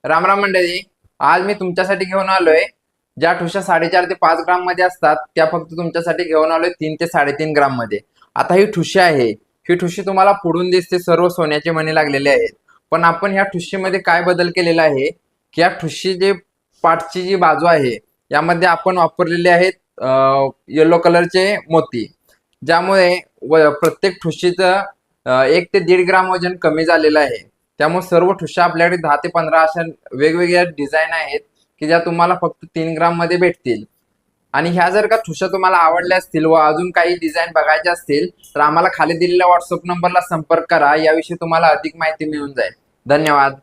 राम राम मंडळी. आज मी तुमच्यासाठी घेऊन आलोय ज्या ठुश्या 4.5 ते 5 ग्राम मध्ये असतात त्या फक्त तुमच्यासाठी घेऊन आलोय 3 ते 3.5 ग्राम मध्ये. आता ही ठुशी आहे, ही ठुशी तुम्हाला पुढून दिसते सर्व सोन्याचे मणी लागलेले आहेत. पण आपण ह्या ठुशीमध्ये काय बदल केलेला आहे की या ठुशी जे पाठची जी बाजू आहे यामध्ये आपण वापरलेले आहेत येलो कलरचे मोती, ज्यामुळे प्रत्येक ठुशीचं 1 ते 1.5 ग्राम वजन कमी झालेलं आहे. त्यामुळे सर्व ठुशा आपल्याकडे 10 ते 15 अशा वेगवेगळ्या डिझाईन आहेत की ज्या तुम्हाला फक्त 3 ग्राम मध्ये भेटतील. आणि ह्या जर का ठुशा तुम्हाला आवडल्या असतील व अजून काही डिझाईन बघायचे असतील तर आम्हाला खाली दिलेल्या व्हॉट्सअप नंबरला संपर्क करा. याविषयी तुम्हाला अधिक माहिती मिळून जाईल. धन्यवाद.